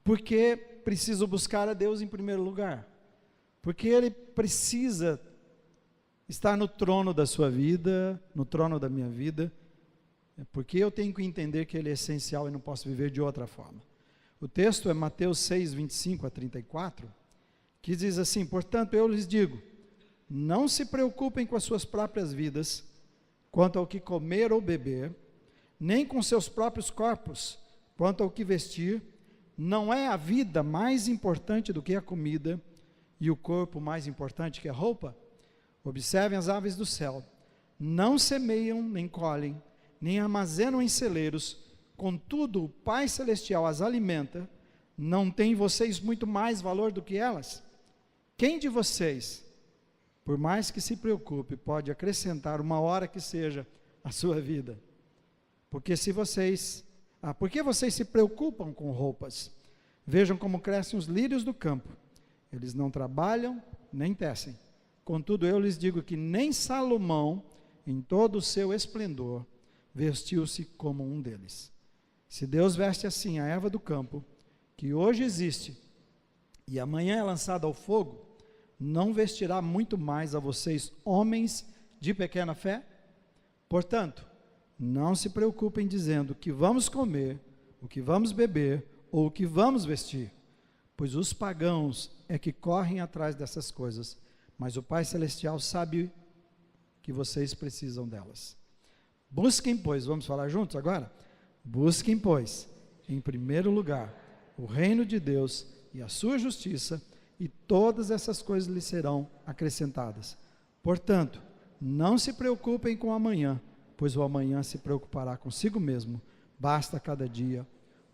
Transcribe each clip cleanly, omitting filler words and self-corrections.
Porque preciso buscar a Deus em primeiro lugar. Porque Ele precisa estar no trono da sua vida, no trono da minha vida. Porque eu tenho que entender que Ele é essencial e não posso viver de outra forma. O texto é Mateus 6, 25 a 34, que diz assim: portanto eu lhes digo, não se preocupem com as suas próprias vidas, quanto ao que comer ou beber, nem com seus próprios corpos, quanto ao que vestir. Não é a vida mais importante do que a comida, e o corpo mais importante que a roupa? Observem as aves do céu, não semeiam, nem colhem, nem armazenam em celeiros, contudo o Pai Celestial as alimenta. Não tem vocês muito mais valor do que elas? Quem de vocês, por mais que se preocupe, pode acrescentar uma hora que seja à sua vida? Por que vocês se preocupam com roupas? Vejam como crescem os lírios do campo, eles não trabalham nem tecem. Contudo eu lhes digo que nem Salomão, em todo o seu esplendor, vestiu-se como um deles. Se Deus veste assim a erva do campo, que hoje existe e amanhã é lançada ao fogo, não vestirá muito mais a vocês, homens de pequena fé? Portanto, não se preocupem dizendo o que vamos comer, o que vamos beber ou o que vamos vestir, pois os pagãos é que correm atrás dessas coisas, mas o Pai Celestial sabe que vocês precisam delas. Busquem, pois, vamos falar juntos agora? Busquem, pois, em primeiro lugar, o reino de Deus e a sua justiça, e todas essas coisas lhes serão acrescentadas. Portanto, não se preocupem com o amanhã, pois o amanhã se preocupará consigo mesmo, basta cada dia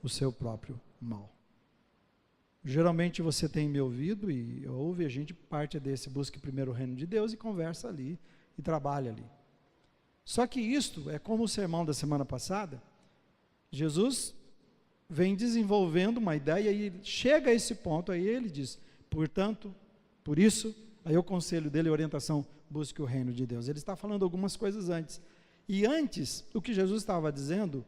o seu próprio mal. Geralmente você tem me ouvido e ouve, a gente parte desse, busque primeiro o reino de Deus e conversa ali, e trabalha ali. Só que isto é como o sermão da semana passada. Jesus vem desenvolvendo uma ideia e chega a esse ponto, aí ele diz, portanto, por isso, aí o conselho dele, a orientação, busque o reino de Deus. Ele está falando algumas coisas antes. E antes, o que Jesus estava dizendo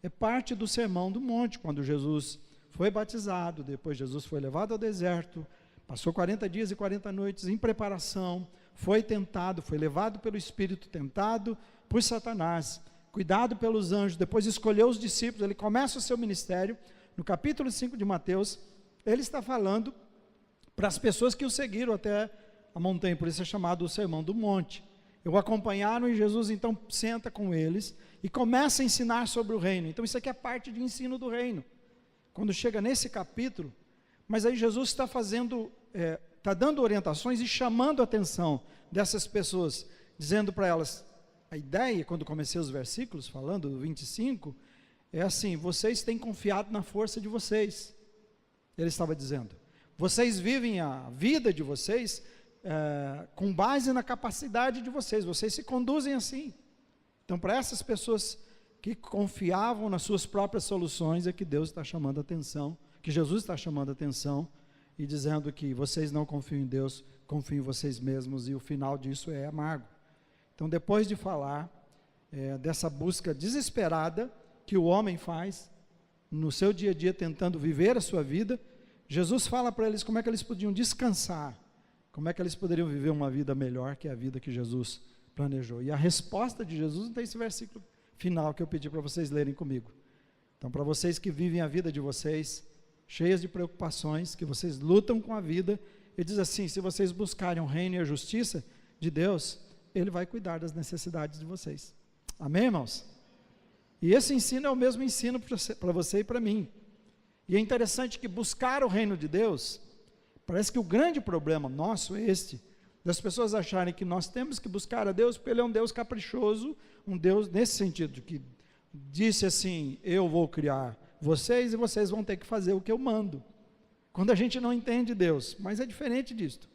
é parte do sermão do monte, quando Jesus foi batizado, depois Jesus foi levado ao deserto, passou 40 dias e 40 noites em preparação, foi tentado, foi levado pelo Espírito, tentado por Satanás, cuidado pelos anjos, depois escolheu os discípulos, ele começa o seu ministério. No capítulo 5 de Mateus, ele está falando para as pessoas que o seguiram até a montanha, por isso é chamado o Sermão do Monte. O acompanharam e Jesus então senta com eles e começa a ensinar sobre o reino. Então isso aqui é parte de ensino do reino. Quando chega nesse capítulo, mas aí Jesus está está dando orientações e chamando a atenção dessas pessoas, dizendo para elas, a ideia, quando comecei os versículos, falando do 25, é assim: vocês têm confiado na força de vocês. Ele estava dizendo, vocês vivem a vida de vocês com base na capacidade de vocês se conduzem assim. Então, para essas pessoas que confiavam nas suas próprias soluções, é que Deus está chamando a atenção, que Jesus está chamando a atenção, e dizendo que vocês não confiam em Deus, confiam em vocês mesmos, e o final disso é amargo. Então, depois de falar dessa busca desesperada que o homem faz no seu dia a dia, tentando viver a sua vida, Jesus fala para eles como é que eles podiam descansar, como é que eles poderiam viver uma vida melhor que a vida que Jesus planejou. E a resposta de Jesus não tem esse versículo final que eu pedi para vocês lerem comigo. Então, para vocês que vivem a vida de vocês, cheias de preocupações, que vocês lutam com a vida, ele diz assim: se vocês buscarem o reino e a justiça de Deus, Ele vai cuidar das necessidades de vocês. Amém, irmãos? E esse ensino é o mesmo ensino para você e para mim. E é interessante que buscar o reino de Deus, parece que o grande problema nosso é das pessoas acharem que nós temos que buscar a Deus, porque Ele é um Deus caprichoso, um Deus nesse sentido, que disse assim: eu vou criar vocês e vocês vão ter que fazer o que eu mando. Quando a gente não entende Deus, mas é diferente disto.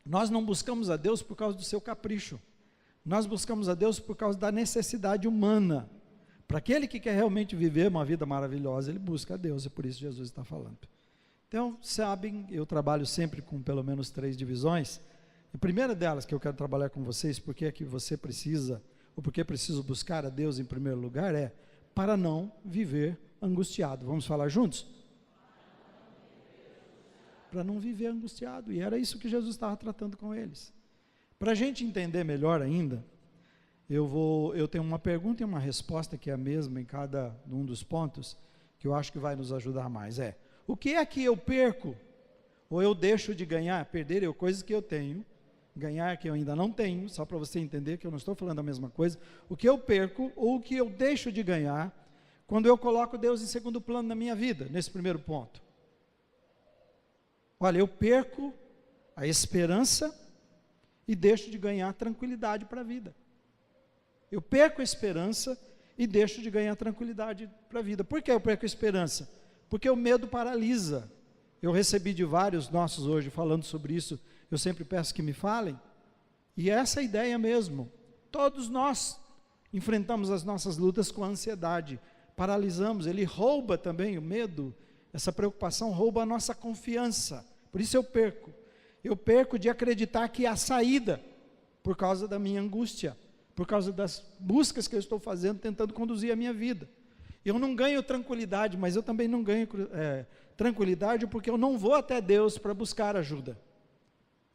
Nós não buscamos a Deus por causa do seu capricho, nós buscamos a Deus por causa da necessidade humana. Para aquele que quer realmente viver uma vida maravilhosa, ele busca a Deus, é por isso que Jesus está falando. Então, sabem, eu trabalho sempre com pelo menos 3 divisões. A primeira delas que eu quero trabalhar com vocês, porque é que você precisa, ou porque preciso buscar a Deus em primeiro lugar, é para não viver angustiado. Vamos falar juntos? Para não viver angustiado. E era isso que Jesus estava tratando com eles. Para a gente entender melhor ainda, eu tenho uma pergunta e uma resposta que é a mesma em cada um dos pontos, que eu acho que vai nos ajudar mais. O que é que eu perco, ou eu deixo de ganhar? Perder é coisas que eu tenho, ganhar que eu ainda não tenho, só para você entender que eu não estou falando a mesma coisa. O que eu perco, ou o que eu deixo de ganhar, quando eu coloco Deus em segundo plano na minha vida, nesse primeiro ponto. Olha, eu perco a esperança e deixo de ganhar tranquilidade para a vida. Eu perco a esperança e deixo de ganhar tranquilidade para a vida. Por que eu perco a esperança? Porque o medo paralisa. Eu recebi de vários nossos hoje falando sobre isso, eu sempre peço que me falem, e é essa ideia mesmo. Todos nós enfrentamos as nossas lutas com a ansiedade, paralisamos, ele rouba também o medo, essa preocupação rouba a nossa confiança, por isso eu perco de acreditar que há saída, por causa da minha angústia, por causa das buscas que eu estou fazendo, tentando conduzir a minha vida. Eu não ganho tranquilidade, mas eu também não ganho tranquilidade porque eu não vou até Deus para buscar ajuda.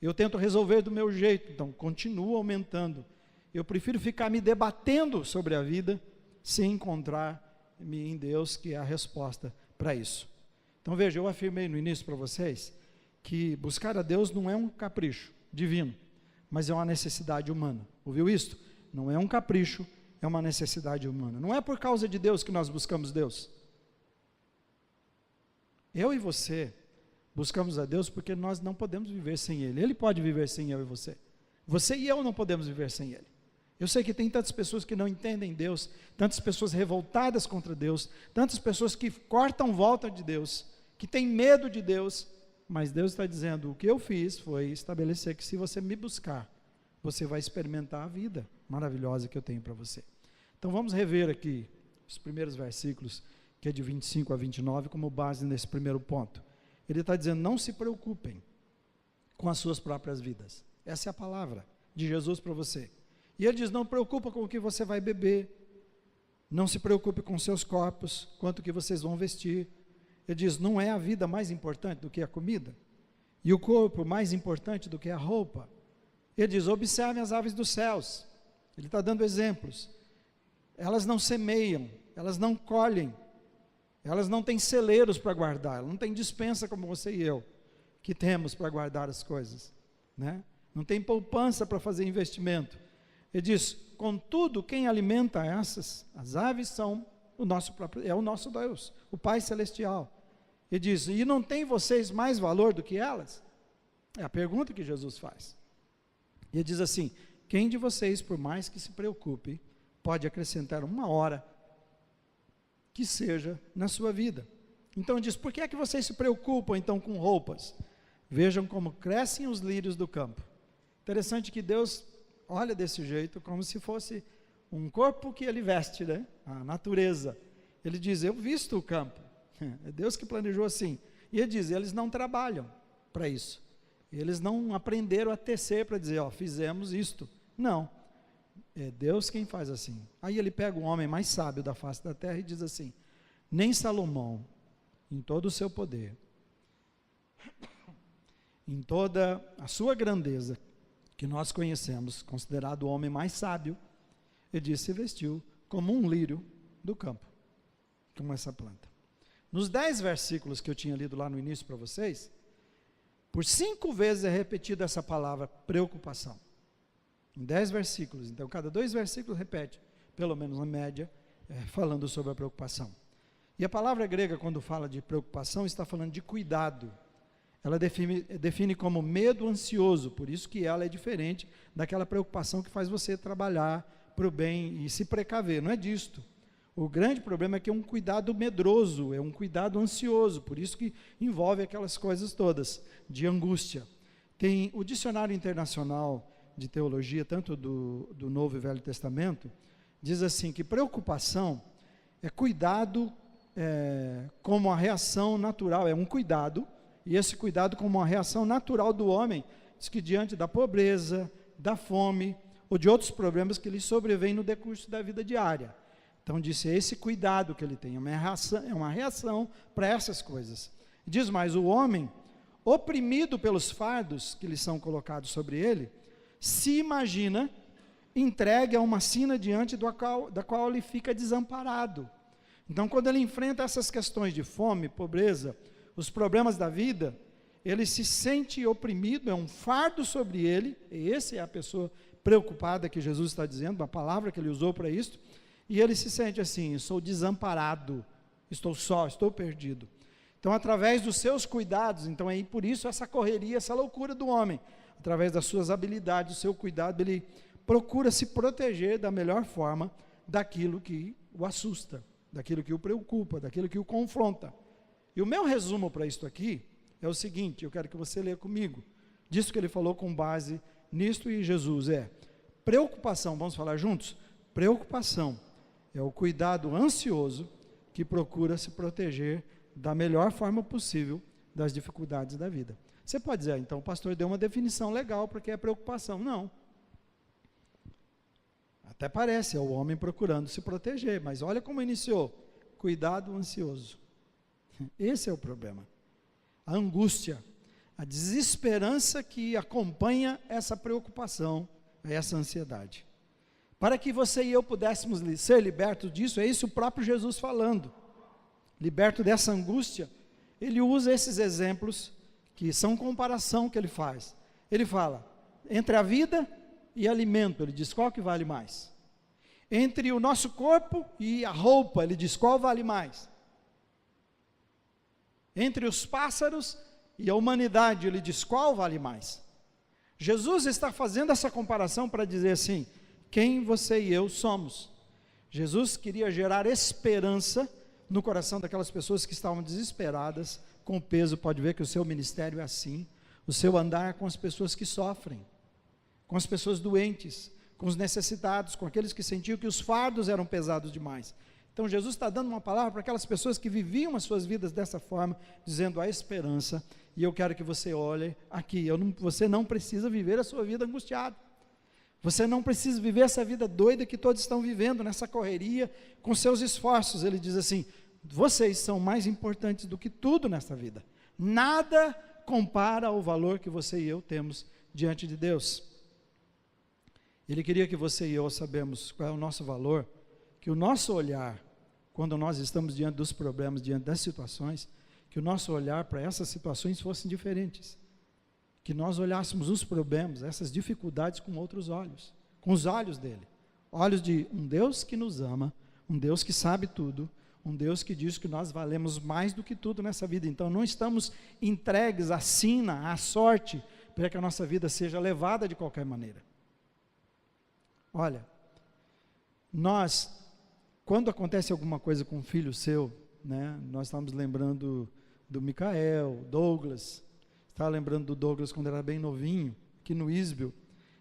Eu tento resolver do meu jeito, então continuo aumentando. Eu prefiro ficar me debatendo sobre a vida, sem encontrar-me em Deus, que é a resposta para isso. Então veja, eu afirmei no início para vocês, que buscar a Deus não é um capricho divino, mas é uma necessidade humana. Ouviu isso? Não é um capricho, é uma necessidade humana. Não é por causa de Deus que nós buscamos Deus. Eu e você buscamos a Deus porque nós não podemos viver sem Ele. Ele pode viver sem eu e você. Você e eu não podemos viver sem Ele. Eu sei que tem tantas pessoas que não entendem Deus, tantas pessoas revoltadas contra Deus, tantas pessoas que cortam volta de Deus, que têm medo de Deus, mas Deus está dizendo, o que eu fiz foi estabelecer que se você me buscar, você vai experimentar a vida maravilhosa que eu tenho para você. Então vamos rever aqui os primeiros versículos, que é de 25 a 29, como base nesse primeiro ponto. Ele está dizendo, não se preocupem com as suas próprias vidas. Essa é a palavra de Jesus para você. E ele diz, não preocupa com o que você vai beber, não se preocupe com seus corpos, quanto que vocês vão vestir. Ele diz, não é a vida mais importante do que a comida? E o corpo mais importante do que a roupa? Ele diz, observem as aves dos céus. Ele está dando exemplos. Elas não semeiam, elas não colhem, elas não têm celeiros para guardar, elas não têm despensa como você e eu, que temos para guardar as coisas, né? Não tem poupança para fazer investimento. Ele diz, contudo, quem alimenta essas, as aves são o nosso próprio, é o nosso Deus, o Pai Celestial. Ele diz, e não tem vocês mais valor do que elas? É a pergunta que Jesus faz. E ele diz assim, quem de vocês, por mais que se preocupe, pode acrescentar uma hora que seja na sua vida? Então ele diz, por que é que vocês se preocupam então com roupas? Vejam como crescem os lírios do campo. Interessante que Deus olha desse jeito, como se fosse um corpo que ele veste, né? A natureza. Ele diz, eu visto o campo. É Deus que planejou assim. E ele diz, eles não trabalham para isso. Eles não aprenderam a tecer para dizer, fizemos isto. Não. É Deus quem faz assim. Aí ele pega o homem mais sábio da face da terra e diz assim, nem Salomão, em todo o seu poder, em toda a sua grandeza, que nós conhecemos, considerado o homem mais sábio, ele disse, se vestiu como um lírio do campo, como essa planta. Nos 10 versículos que eu tinha lido lá no início para vocês, por 5 vezes é repetida essa palavra preocupação. Em 10 versículos, então cada 2 versículos repete, pelo menos na média, falando sobre a preocupação. E a palavra grega, quando fala de preocupação, está falando de cuidado. Ela define como medo ansioso, por isso que ela é diferente daquela preocupação que faz você trabalhar para o bem e se precaver, não é disto. O grande problema é que é um cuidado medroso, é um cuidado ansioso, por isso que envolve aquelas coisas todas, de angústia. Tem o Dicionário Internacional de Teologia, tanto do Novo e Velho Testamento, diz assim, que preocupação é cuidado como a reação natural, é um cuidado, e esse cuidado como uma reação natural do homem, diz que diante da pobreza, da fome, ou de outros problemas que lhe sobrevêm no decurso da vida diária. Então disse, é esse cuidado que ele tem, é uma reação para essas coisas. Diz mais, o homem, oprimido pelos fardos que lhe são colocados sobre ele, se imagina entregue a uma sina diante da qual ele fica desamparado. Então, quando ele enfrenta essas questões de fome, pobreza, os problemas da vida, ele se sente oprimido, é um fardo sobre ele, e essa é a pessoa preocupada que Jesus está dizendo, a palavra que ele usou para isso, e ele se sente assim, sou desamparado, estou só, estou perdido. Então, através dos seus cuidados, então aí por isso essa correria, essa loucura do homem, através das suas habilidades, do seu cuidado, ele procura se proteger da melhor forma daquilo que o assusta, daquilo que o preocupa, daquilo que o confronta. E o meu resumo para isso aqui é o seguinte, eu quero que você leia comigo, disso que ele falou com base nisto e Jesus, preocupação, vamos falar juntos? Preocupação é o cuidado ansioso que procura se proteger da melhor forma possível das dificuldades da vida. Você pode dizer, então o pastor deu uma definição legal para que é preocupação. Não. Até parece, é o homem procurando se proteger, mas olha como iniciou, cuidado ansioso. Esse é o problema. A angústia, a desesperança que acompanha essa preocupação, essa ansiedade. Para que você e eu pudéssemos ser libertos disso, é isso o próprio Jesus falando. Liberto dessa angústia, ele usa esses exemplos, que são comparação que ele faz. Ele fala, entre a vida e alimento, ele diz, qual que vale mais? Entre o nosso corpo e a roupa, ele diz, qual vale mais? Entre os pássaros e a humanidade, ele diz, qual vale mais? Jesus está fazendo essa comparação para dizer assim, quem você e eu somos. Jesus queria gerar esperança no coração daquelas pessoas que estavam desesperadas com o peso. Pode ver que o seu ministério é assim, o seu andar com as pessoas que sofrem, com as pessoas doentes, com os necessitados, com aqueles que sentiam que os fardos eram pesados demais. Então Jesus está dando uma palavra para aquelas pessoas que viviam as suas vidas dessa forma, dizendo a esperança, e eu quero que você olhe aqui, você não precisa viver a sua vida angustiada, você não precisa viver essa vida doida que todos estão vivendo, nessa correria, com seus esforços. Ele diz assim, vocês são mais importantes do que tudo nessa vida, nada compara ao valor que você e eu temos diante de Deus. Ele queria que você e eu sabemos qual é o nosso valor, que o nosso olhar, quando nós estamos diante dos problemas, diante das situações, que o nosso olhar para essas situações fossem diferentes, que nós olhássemos os problemas, essas dificuldades com outros olhos, com os olhos dele, olhos de um Deus que nos ama, um Deus que sabe tudo, um Deus que diz que nós valemos mais do que tudo nessa vida. Então não estamos entregues à sina, à sorte, para que a nossa vida seja levada de qualquer maneira. Olha, quando acontece alguma coisa com um filho seu, né, nós estamos lembrando do Micael, Douglas, estava lembrando do Douglas quando era bem novinho, aqui no Isbel,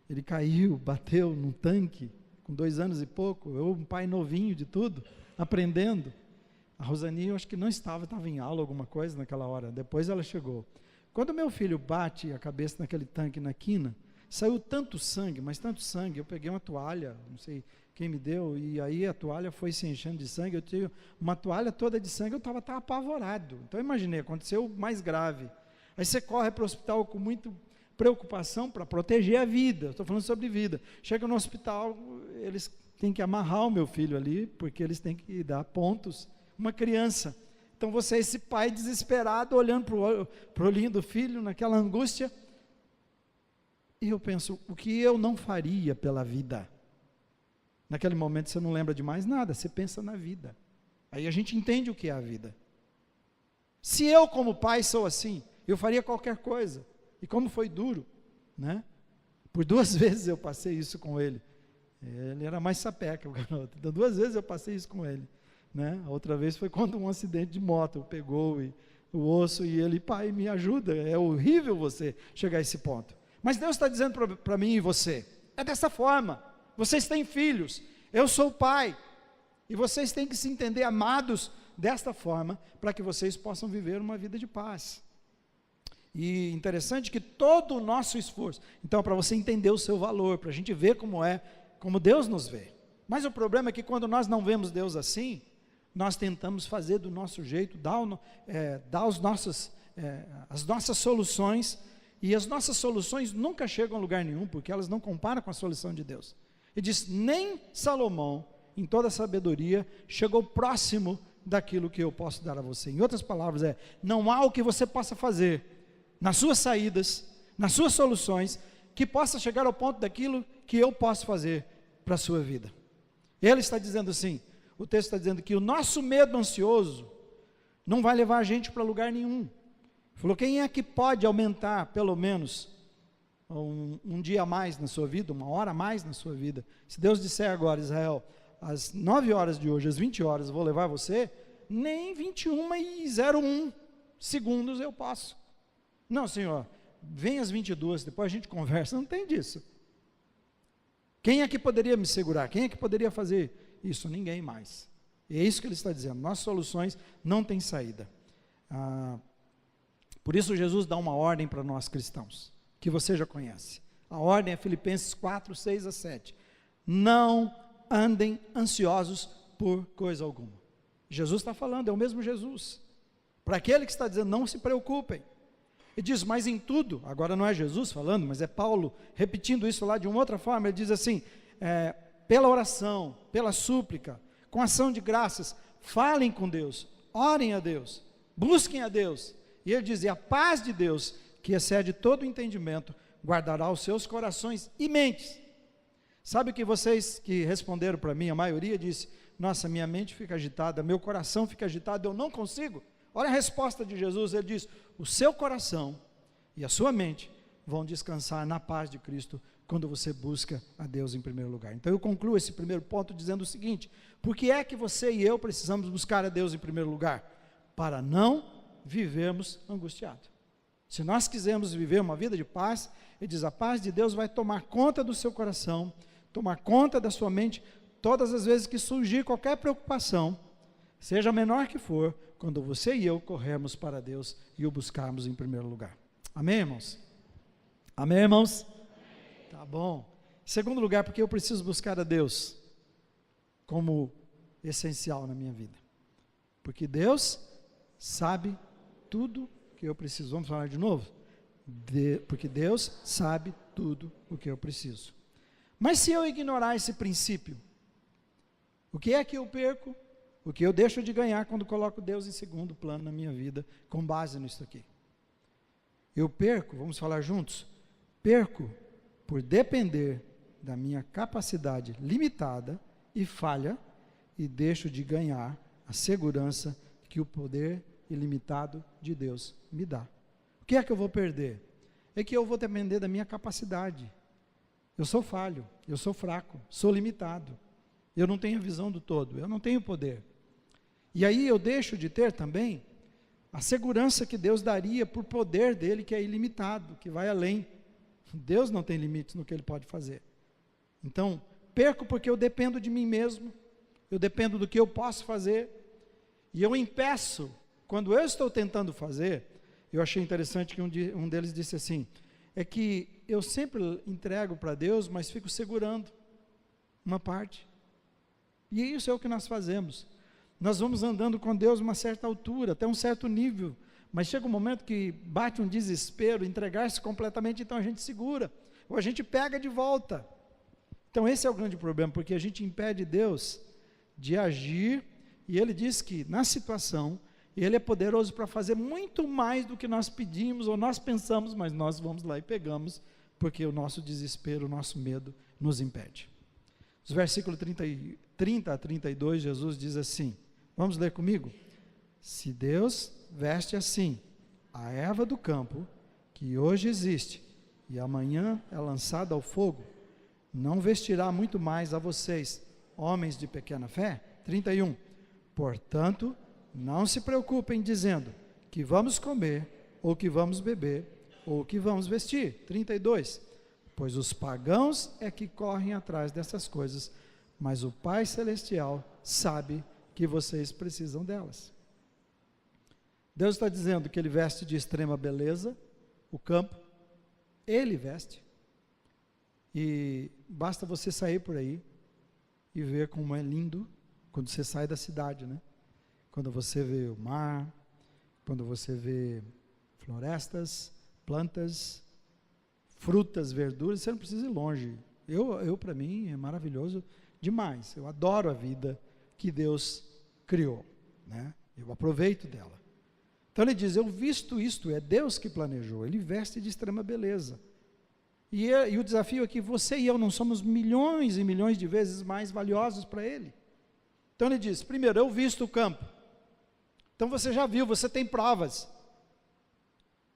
ele caiu, bateu num tanque, com 2 anos e pouco, eu um pai novinho de tudo, aprendendo. A Rosani, eu acho que não estava em aula, alguma coisa naquela hora, depois ela chegou. Quando meu filho bate a cabeça naquele tanque na quina, saiu tanto sangue, mas tanto sangue, eu peguei uma toalha, não sei quem me deu, e aí a toalha foi se enchendo de sangue, eu tinha uma toalha toda de sangue, eu estava apavorado. Então eu imaginei, aconteceu o mais grave. Aí você corre para o hospital com muita preocupação para proteger a vida, eu estou falando sobre vida. Chega no hospital, eles têm que amarrar o meu filho ali, porque eles têm que dar pontos, uma criança. Então você, esse pai desesperado, olhando para o olhinho do filho, naquela angústia, e eu penso, o que eu não faria pela vida? Naquele momento você não lembra de mais nada, você pensa na vida. Aí a gente entende o que é a vida. Se eu como pai sou assim, eu faria qualquer coisa. E como foi duro, né? Por 2 vezes eu passei isso com ele. Ele era mais sapeca, o garoto. Então 2 vezes eu passei isso com ele, né? A outra vez foi quando um acidente de moto pegou o osso e ele, pai, me ajuda. É horrível você chegar a esse ponto. Mas Deus está dizendo para mim e você, é dessa forma, vocês têm filhos, eu sou pai, e vocês têm que se entender amados desta forma, para que vocês possam viver uma vida de paz. E interessante que todo o nosso esforço, então para você entender o seu valor, para a gente ver como Deus nos vê, Mas o problema é que quando nós não vemos Deus assim, nós tentamos fazer do nosso jeito, dar as nossas soluções, e as nossas soluções nunca chegam a lugar nenhum, porque elas não comparam com a solução de Deus. Ele diz, nem Salomão, em toda a sabedoria, chegou próximo daquilo que eu posso dar a você. Em outras palavras, não há o que você possa fazer nas suas saídas, nas suas soluções, que possa chegar ao ponto daquilo que eu posso fazer para a sua vida. Ele está dizendo assim, o texto está dizendo que o nosso medo ansioso não vai levar a gente para lugar nenhum. Falou, quem é que pode aumentar pelo menos um dia a mais na sua vida, uma hora a mais na sua vida? Se Deus disser agora, Israel, às 9 horas de hoje, às 20 horas, eu vou levar você, nem 21:01 segundos eu posso. Não, Senhor, vem às 22, depois a gente conversa, não tem disso. Quem é que poderia me segurar? Quem é que poderia fazer isso? Ninguém mais. E é isso que ele está dizendo, nossas soluções não têm saída. Por isso Jesus dá uma ordem para nós cristãos, que você já conhece. A ordem é Filipenses 4, 6 a 7. Não andem ansiosos por coisa alguma. Jesus está falando, é o mesmo Jesus. Para aquele que está dizendo, não se preocupem. Ele diz, mas em tudo, agora não é Jesus falando, mas é Paulo repetindo isso lá de uma outra forma, ele diz assim, pela oração, pela súplica, com ação de graças, falem com Deus, orem a Deus, busquem a Deus, e ele diz, e a paz de Deus, que excede todo o entendimento, guardará os seus corações e mentes. Sabe que vocês que responderam para mim, a maioria disse, nossa, minha mente fica agitada, meu coração fica agitado, eu não consigo. Olha a resposta de Jesus, ele diz, o seu coração e a sua mente vão descansar na paz de Cristo, quando você busca a Deus em primeiro lugar. Então eu concluo esse primeiro ponto dizendo o seguinte, por que é que você e eu precisamos buscar a Deus em primeiro lugar? Para não vivermos angustiados. Se nós quisermos viver uma vida de paz, ele diz, a paz de Deus vai tomar conta do seu coração, tomar conta da sua mente, todas as vezes que surgir qualquer preocupação, seja a menor que for, quando você e eu corrermos para Deus e o buscarmos em primeiro lugar. Amém, irmãos? Amém, irmãos? Amém. Tá bom. Em segundo lugar, porque eu preciso buscar a Deus como essencial na minha vida. Porque Deus sabe tudo que eu preciso. Vamos falar de novo? Porque Deus sabe tudo o que eu preciso. Mas se eu ignorar esse princípio, o que é que eu perco? O que eu deixo de ganhar quando coloco Deus em segundo plano na minha vida, com base nisso aqui? Eu perco, vamos falar juntos, perco por depender da minha capacidade limitada e falha, e deixo de ganhar a segurança que o poder ilimitado de Deus me dá. O que é que eu vou perder? É que eu vou depender da minha capacidade. Eu sou falho, eu sou fraco, sou limitado. Eu não tenho a visão do todo, eu não tenho poder. E aí eu deixo de ter também a segurança que Deus daria por poder dele, que é ilimitado, que vai além. Deus não tem limites no que ele pode fazer. Então, perco porque eu dependo de mim mesmo, eu dependo do que eu posso fazer, e eu impeço, quando eu estou tentando fazer, eu achei interessante que um deles disse assim, é que eu sempre entrego para Deus, mas fico segurando uma parte. E isso é o que nós fazemos. Nós vamos andando com Deus uma certa altura, até um certo nível, mas chega um momento que bate um desespero, entregar-se completamente, então a gente segura, ou a gente pega de volta. Então esse é o grande problema, porque a gente impede Deus de agir, e Ele diz que na situação, Ele é poderoso para fazer muito mais do que nós pedimos, ou nós pensamos, mas nós vamos lá e pegamos, porque o nosso desespero, o nosso medo nos impede. Os versículos 30 a 32, Jesus diz assim, vamos ler comigo? Se Deus veste assim a erva do campo, que hoje existe, e amanhã é lançada ao fogo, não vestirá muito mais a vocês, homens de pequena fé? 31, portanto, não se preocupem dizendo, que vamos comer, ou que vamos beber, ou que vamos vestir. 32, pois os pagãos é que correm atrás dessas coisas, mas o Pai Celestial sabe que vocês precisam delas. Deus está dizendo que Ele veste de extrema beleza o campo, Ele veste, e basta você sair por aí, e ver como é lindo quando você sai da cidade, né? Quando você vê o mar, quando você vê florestas, plantas, frutas, verduras, você não precisa ir longe. Para mim, é maravilhoso demais. Eu adoro a vida que Deus criou, né? Eu aproveito dela. Então ele diz, eu visto isto, é Deus que planejou, ele veste de extrema beleza. E o desafio é que você e eu não somos milhões e milhões de vezes mais valiosos para ele. Então ele diz, primeiro, eu visto o campo. Então você já viu, você tem provas.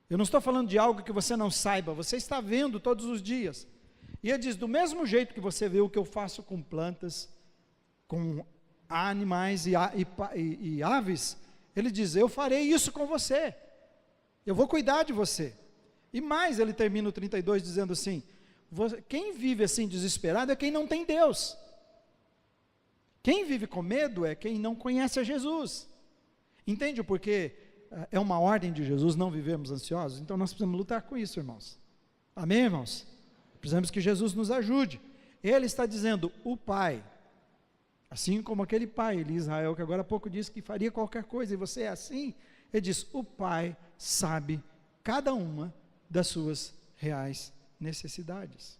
Eu não estou falando de algo que você não saiba, você está vendo todos os dias. E ele diz, do mesmo jeito que você vê o que eu faço com plantas, com animais e aves, ele diz, eu farei isso com você. Eu vou cuidar de você. E mais, ele termina o 32 dizendo assim, quem vive assim desesperado é quem não tem Deus. Quem vive com medo é quem não conhece a Jesus. Entende o porquê? É uma ordem de Jesus não vivermos ansiosos? Então nós precisamos lutar com isso, irmãos. Amém, irmãos? Precisamos que Jesus nos ajude. Ele está dizendo, o Pai, assim como aquele pai de Israel, que agora há pouco disse que faria qualquer coisa, e você é assim, ele diz, o Pai sabe cada uma das suas reais necessidades.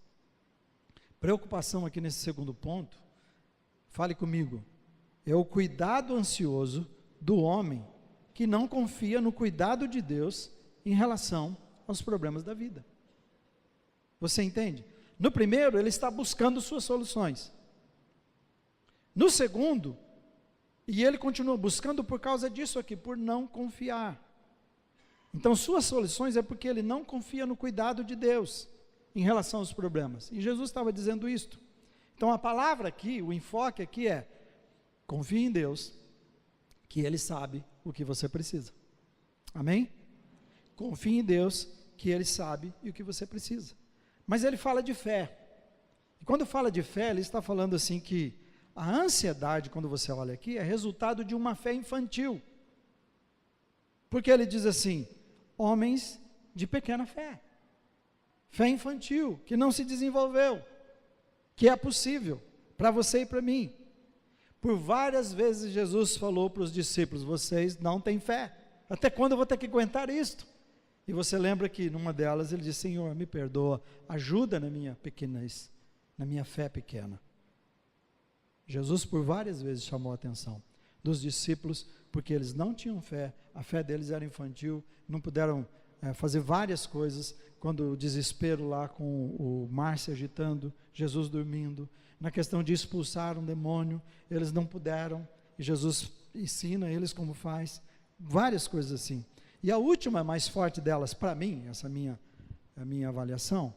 Preocupação aqui nesse segundo ponto, fale comigo, é o cuidado ansioso do homem que não confia no cuidado de Deus em relação aos problemas da vida. Você entende? No primeiro, ele está buscando suas soluções. No segundo, e ele continua buscando por causa disso aqui, por não confiar. Então, suas soluções é porque ele não confia no cuidado de Deus em relação aos problemas. E Jesus estava dizendo isto. Então, a palavra aqui, o enfoque aqui é, confie em Deus, que Ele sabe o que você precisa. Amém? Confie em Deus, que Ele sabe o que você precisa. Mas ele fala de fé. E quando fala de fé, ele está falando assim que a ansiedade, quando você olha aqui, é resultado de uma fé infantil. Porque ele diz assim, homens de pequena fé. Fé infantil, que não se desenvolveu, que é possível para você e para mim. Por várias vezes Jesus falou para os discípulos, vocês não têm fé. Até quando eu vou ter que aguentar isto? E você lembra que numa delas ele disse, Senhor, me perdoa, ajuda na minha pequenez, na minha fé pequena. Jesus por várias vezes chamou a atenção dos discípulos, porque eles não tinham fé, a fé deles era infantil, não puderam fazer várias coisas, quando o desespero lá com o mar se agitando, Jesus dormindo, na questão de expulsar um demônio, eles não puderam, e Jesus ensina eles como faz, várias coisas assim. E a última mais forte delas, para mim, essa a minha avaliação,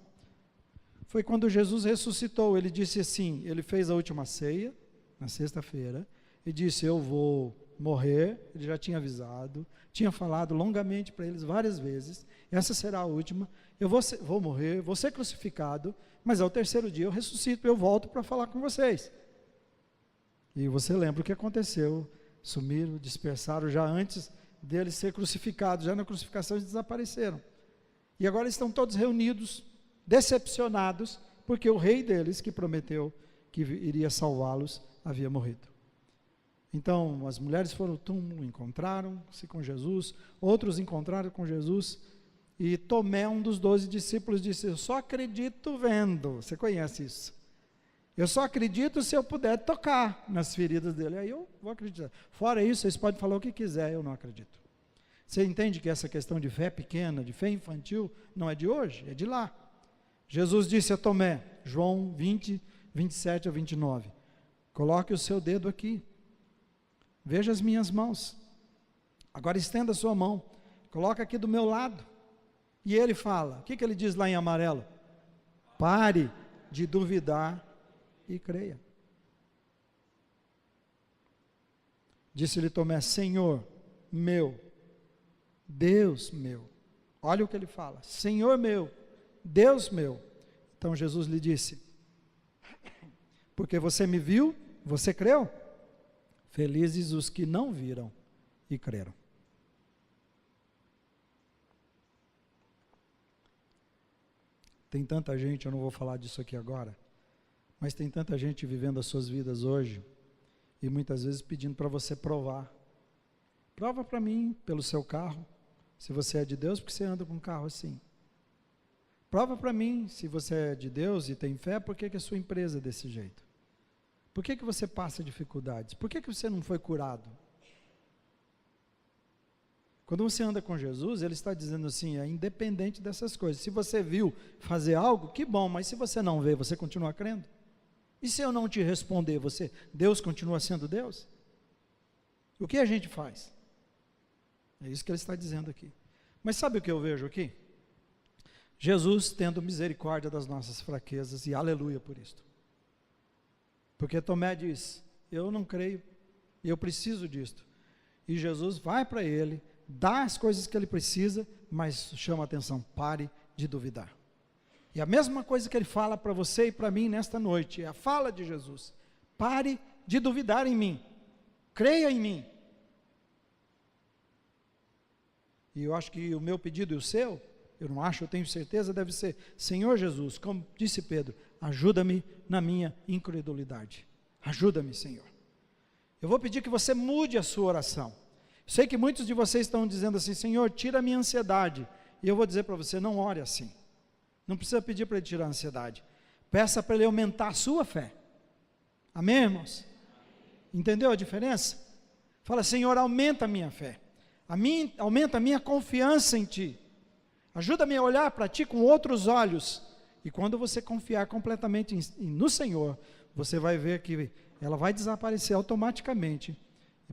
foi quando Jesus ressuscitou. Ele disse assim, ele fez a última ceia, na sexta-feira, e disse, eu vou morrer, ele já tinha avisado, tinha falado longamente para eles várias vezes, essa será a última, eu vou morrer, vou ser crucificado, mas ao terceiro dia eu ressuscito, eu volto para falar com vocês. E você lembra o que aconteceu, sumiram, dispersaram já antes deles ser crucificados, já na crucificação eles desapareceram. E agora estão todos reunidos, decepcionados, porque o rei deles, que prometeu que iria salvá-los, havia morrido. Então, as mulheres foram ao túmulo, encontraram-se com Jesus, outros encontraram com Jesus, e Tomé, um dos 12 discípulos, disse, eu só acredito vendo. Você conhece isso? Eu só acredito se eu puder tocar nas feridas dele, aí eu vou acreditar. Fora isso, vocês podem falar o que quiser, eu não acredito. Você entende que essa questão de fé pequena, de fé infantil, não é de hoje, é de lá. Jesus disse a Tomé, João 20, 27 a 29, coloque o seu dedo aqui, veja as minhas mãos, agora estenda a sua mão, coloca aqui do meu lado, e ele fala, o que ele diz lá em amarelo? Pare de duvidar e creia. Disse-lhe Tomé, Senhor meu, Deus meu. Olha o que ele fala, Senhor meu, Deus meu. Então Jesus lhe disse, porque você me viu, você creu? Felizes os que não viram e creram. Tem tanta gente, eu não vou falar disso aqui agora, Mas tem tanta gente vivendo as suas vidas hoje e muitas vezes pedindo para você provar. Prova para mim pelo seu carro, se você é de Deus, porque você anda com um carro assim. Prova para mim se você é de Deus e tem fé, por que a sua empresa é desse jeito? Por que você passa dificuldades? Por que você não foi curado? Quando você anda com Jesus, Ele está dizendo assim, é independente dessas coisas. Se você viu fazer algo, que bom, mas se você não vê, você continua crendo? E se eu não te responder, Deus continua sendo Deus? O que a gente faz? É isso que Ele está dizendo aqui. Mas sabe o que eu vejo aqui? Jesus tendo misericórdia das nossas fraquezas, e aleluia por isto. Porque Tomé diz, eu não creio, eu preciso disto. E Jesus vai para ele, dá as coisas que ele precisa, mas chama a atenção, pare de duvidar. E a mesma coisa que ele fala para você e para mim nesta noite, é a fala de Jesus, pare de duvidar em mim, creia em mim. E eu acho que o meu pedido e o seu, eu não acho, eu tenho certeza, deve ser, Senhor Jesus, como disse Pedro, ajuda-me na minha incredulidade, ajuda-me, Senhor. Eu vou pedir que você mude a sua oração. Sei que muitos de vocês estão dizendo assim, Senhor, tira a minha ansiedade, e eu vou dizer para você, não ore assim, não precisa pedir para Ele tirar a ansiedade, peça para Ele aumentar a sua fé, amém, irmãos? Entendeu a diferença? Fala, Senhor, aumenta a minha fé, aumenta a minha confiança em Ti, ajuda-me a olhar para Ti com outros olhos, e quando você confiar completamente no Senhor, você vai ver que ela vai desaparecer automaticamente,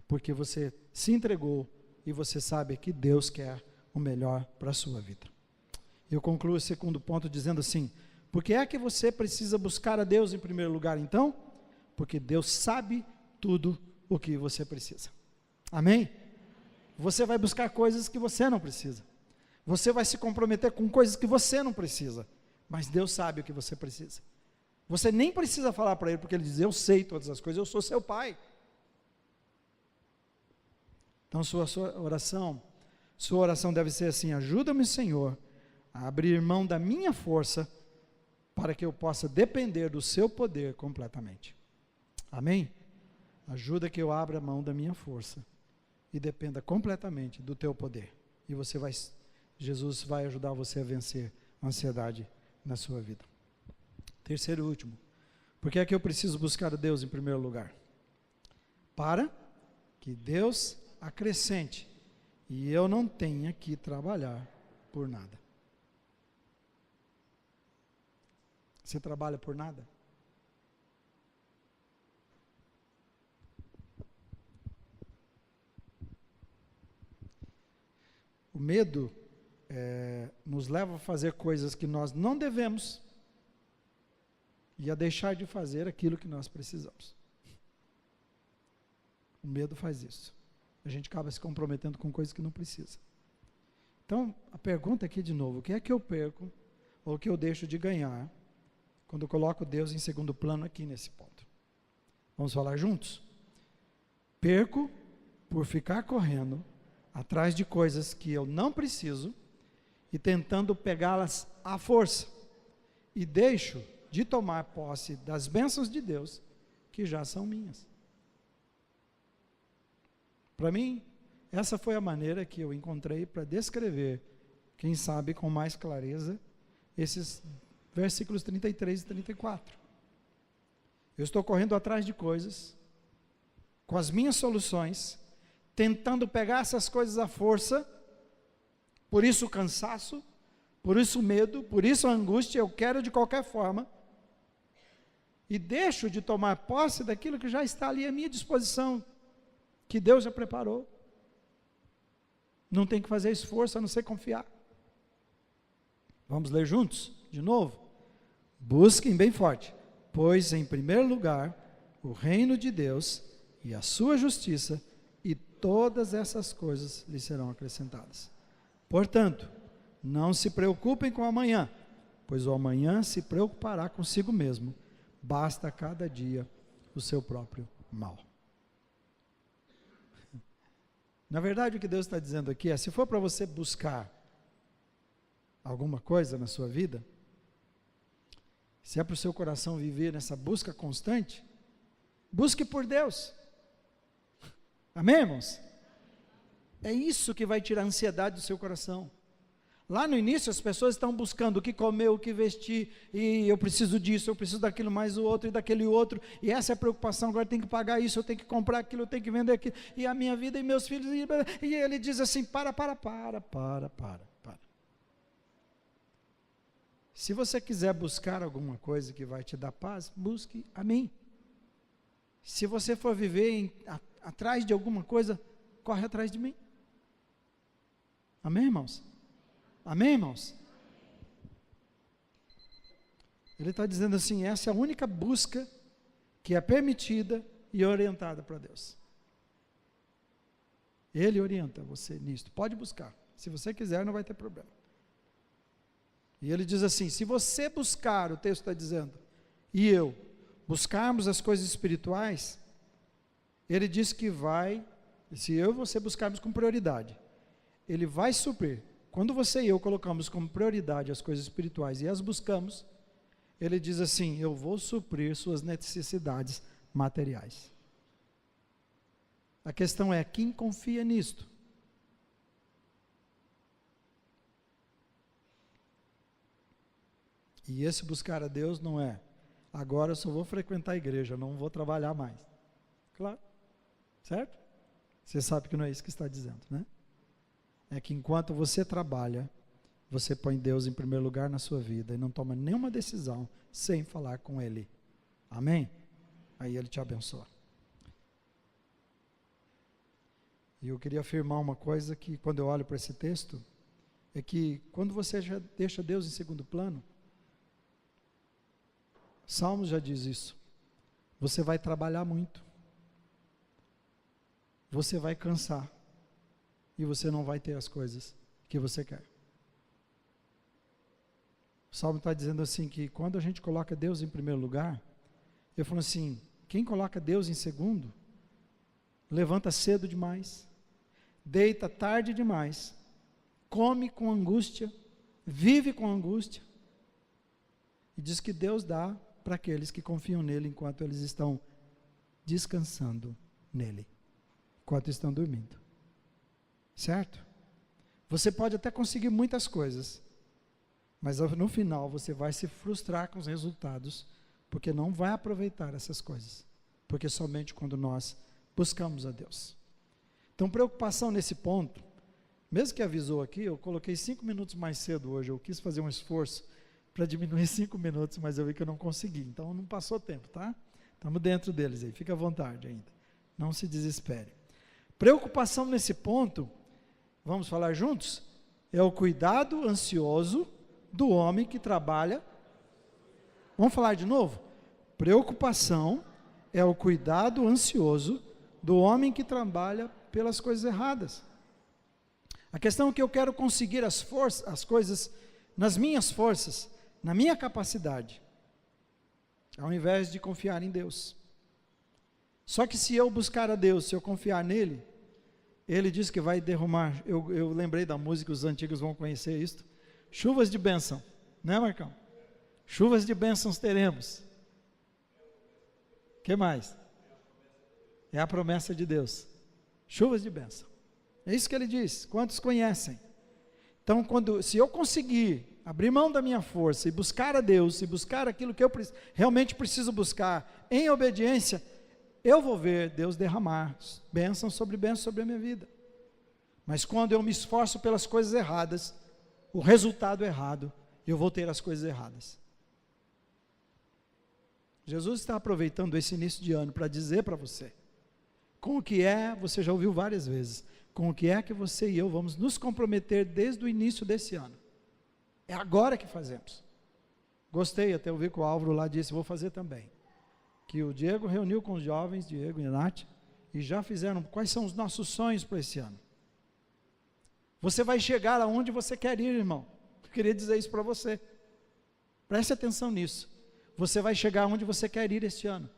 porque você se entregou, e você sabe que Deus quer o melhor para a sua vida. Eu concluo o segundo ponto dizendo assim, por que é que você precisa buscar a Deus em primeiro lugar então? Porque Deus sabe tudo o que você precisa, amém? Você vai buscar coisas que você não precisa, você vai se comprometer com coisas que você não precisa, mas Deus sabe o que você precisa, você nem precisa falar para Ele, porque Ele diz, eu sei todas as coisas, eu sou seu Pai. Então sua oração deve ser assim, ajuda-me, Senhor, a abrir mão da minha força, para que eu possa depender do seu poder completamente, amém? Ajuda que eu abra mão da minha força, e dependa completamente do teu poder, e Jesus vai ajudar você a vencer a ansiedade na sua vida. Terceiro e último, por que é que eu preciso buscar a Deus em primeiro lugar? Para que Deus acrescente, e eu não tenha que trabalhar por nada. Você trabalha por nada? O medo nos leva a fazer coisas que nós não devemos e a deixar de fazer aquilo que nós precisamos. O medo faz isso. A gente acaba se comprometendo com coisas que não precisa. Então, a pergunta aqui de novo, o que é que eu perco ou o que eu deixo de ganhar quando eu coloco Deus em segundo plano aqui nesse ponto? Vamos falar juntos? Perco por ficar correndo atrás de coisas que eu não preciso e tentando pegá-las à força, e deixo de tomar posse das bênçãos de Deus que já são minhas. Para mim, essa foi a maneira que eu encontrei para descrever, quem sabe com mais clareza, esses versículos 33 e 34. Eu estou correndo atrás de coisas, com as minhas soluções, tentando pegar essas coisas à força, por isso o cansaço, por isso o medo, por isso a angústia, eu quero de qualquer forma, e deixo de tomar posse daquilo que já está ali à minha disposição, que Deus já preparou. Não tem que fazer esforço, a não ser confiar. Vamos ler juntos, de novo? Busquem bem forte, pois em primeiro lugar, o reino de Deus e a sua justiça, e todas essas coisas lhe serão acrescentadas. Portanto, não se preocupem com o amanhã, pois o amanhã se preocupará consigo mesmo, basta a cada dia o seu próprio mal. Na verdade, o que Deus está dizendo aqui é, se for para você buscar alguma coisa na sua vida, se é para o seu coração viver nessa busca constante, busque por Deus. Amém, irmãos? É isso que vai tirar a ansiedade do seu coração. Lá no início as pessoas estão buscando o que comer, o que vestir, e eu preciso disso, eu preciso daquilo, mais o outro e daquele outro, e essa é a preocupação, agora eu tenho que pagar isso, eu tenho que comprar aquilo, eu tenho que vender aquilo, e a minha vida e meus filhos, e ele diz assim, para. Se você quiser buscar alguma coisa que vai te dar paz, busque a mim. Se você for viver atrás de alguma coisa, corre atrás de mim. Amém, irmãos? Amém, irmãos? Ele está dizendo assim, essa é a única busca que é permitida e orientada para Deus. Ele orienta você nisto, pode buscar, se você quiser não vai ter problema. E ele diz assim, se você buscar, o texto está dizendo, e eu, buscarmos as coisas espirituais, ele diz que vai, se eu e você buscarmos com prioridade, ele vai suprir. Quando você e eu colocamos como prioridade as coisas espirituais e as buscamos, ele diz assim, eu vou suprir suas necessidades materiais. A questão é, quem confia nisto? E esse buscar a Deus não é, agora eu só vou frequentar a igreja, não vou trabalhar mais. Claro, certo? Você sabe que não é isso que está dizendo, né? É que enquanto você trabalha, você põe Deus em primeiro lugar na sua vida e não toma nenhuma decisão sem falar com Ele. Amém? Aí Ele te abençoa. E eu queria afirmar uma coisa que quando eu olho para esse texto, é que quando você já deixa Deus em segundo plano, Salmos já diz isso, você vai trabalhar muito, você vai cansar, e você não vai ter as coisas que você quer. O Salmo está dizendo assim, que quando a gente coloca Deus em primeiro lugar, eu falo assim, quem coloca Deus em segundo, levanta cedo demais, deita tarde demais, come com angústia, vive com angústia, e diz que Deus dá para aqueles que confiam nele enquanto eles estão descansando nele, enquanto estão dormindo. Certo? Você pode até conseguir muitas coisas, mas no final você vai se frustrar com os resultados, porque não vai aproveitar essas coisas, porque somente quando nós buscamos a Deus. Então, preocupação nesse ponto, mesmo que avisou aqui, eu coloquei 5 minutos mais cedo hoje, eu quis fazer um esforço para diminuir 5 minutos, mas eu vi que eu não consegui, então não passou tempo, tá? Estamos dentro deles aí, fica à vontade ainda, não se desespere. Preocupação nesse ponto, vamos falar juntos? É o cuidado ansioso do homem que trabalha. Vamos falar de novo? Preocupação é o cuidado ansioso do homem que trabalha pelas coisas erradas. A questão é que eu quero conseguir as coisas nas minhas forças, na minha capacidade, ao invés de confiar em Deus. Só que se eu buscar a Deus, se eu confiar nele, Ele diz que vai derramar, eu lembrei da música, os antigos vão conhecer isto, chuvas de bênção, né, Marcão? Chuvas de bênçãos teremos. O que mais? É a promessa de Deus, chuvas de bênção, é isso que ele diz, quantos conhecem? Então, se eu conseguir abrir mão da minha força e buscar a Deus, e buscar aquilo que eu realmente preciso buscar, em obediência, eu vou ver Deus derramar bênção sobre a minha vida. Mas quando eu me esforço pelas coisas erradas, o resultado é errado, eu vou ter as coisas erradas. Jesus está aproveitando esse início de ano para dizer para você, com o que você já ouviu várias vezes, com o que é que você e eu vamos nos comprometer desde o início desse ano. É agora que fazemos. Gostei, até ouvir que o Álvaro lá disse, vou fazer também. Que o Diego reuniu com os jovens, Diego e Nath, e já fizeram, quais são os nossos sonhos para esse ano. Você vai chegar aonde você quer ir, irmão. Eu queria dizer isso para você. Preste atenção nisso. Você vai chegar aonde você quer ir este ano.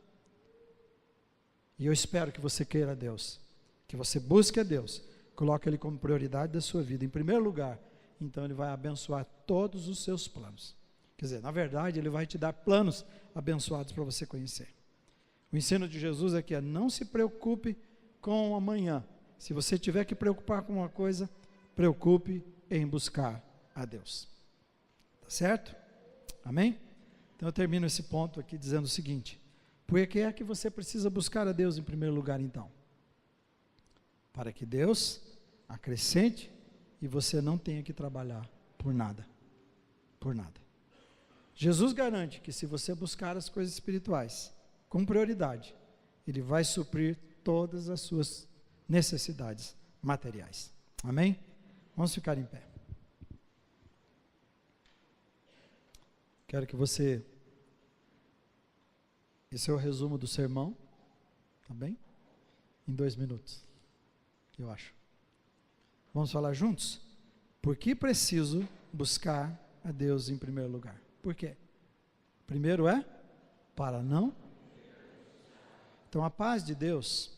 E eu espero que você queira a Deus, que você busque a Deus, coloque Ele como prioridade da sua vida, em primeiro lugar, então Ele vai abençoar todos os seus planos. Quer dizer, na verdade, Ele vai te dar planos abençoados para você conhecer. O ensino de Jesus é que não se preocupe com o amanhã. Se você tiver que preocupar com uma coisa, preocupe em buscar a Deus. Tá certo? Amém? Então eu termino esse ponto aqui dizendo o seguinte: por que é que você precisa buscar a Deus em primeiro lugar então? Para que Deus acrescente e você não tenha que trabalhar por nada. Por nada. Jesus garante que se você buscar as coisas espirituais com prioridade, Ele vai suprir todas as suas necessidades materiais. Amém? Vamos ficar em pé. Quero que você... Esse é o resumo do sermão, tá bem? Em 2 minutos, eu acho. Vamos falar juntos? Por que preciso buscar a Deus em primeiro lugar? Por quê? Primeiro é para não. Então a paz de Deus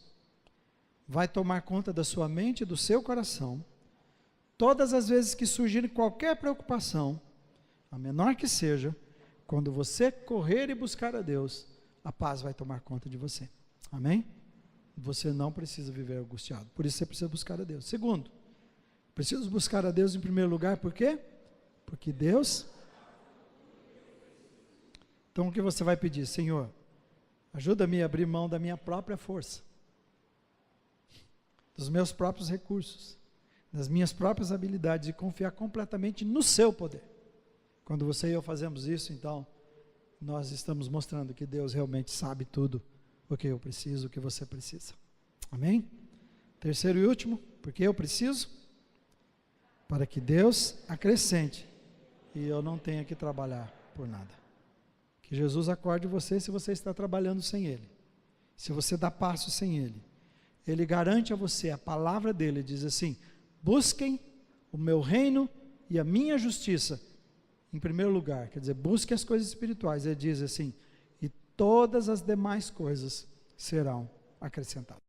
vai tomar conta da sua mente e do seu coração. Todas as vezes que surgir qualquer preocupação, a menor que seja, quando você correr e buscar a Deus, a paz vai tomar conta de você. Amém? Você não precisa viver angustiado. Por isso você precisa buscar a Deus. Segundo, preciso buscar a Deus em primeiro lugar, por quê? Porque Deus... Então o que você vai pedir? Senhor, ajuda-me a abrir mão da minha própria força, dos meus próprios recursos, das minhas próprias habilidades e confiar completamente no seu poder. Quando você e eu fazemos isso, então, nós estamos mostrando que Deus realmente sabe tudo o que eu preciso, o que você precisa. Amém? Terceiro e último, porque eu preciso? Para que Deus acrescente e eu não tenha que trabalhar por nada. Que Jesus acorde você se você está trabalhando sem Ele. Se você dá passo sem Ele. Ele garante a você, a palavra dele diz assim: busquem o meu reino e a minha justiça em primeiro lugar. Quer dizer, busque as coisas espirituais. Ele diz assim: e todas as demais coisas serão acrescentadas.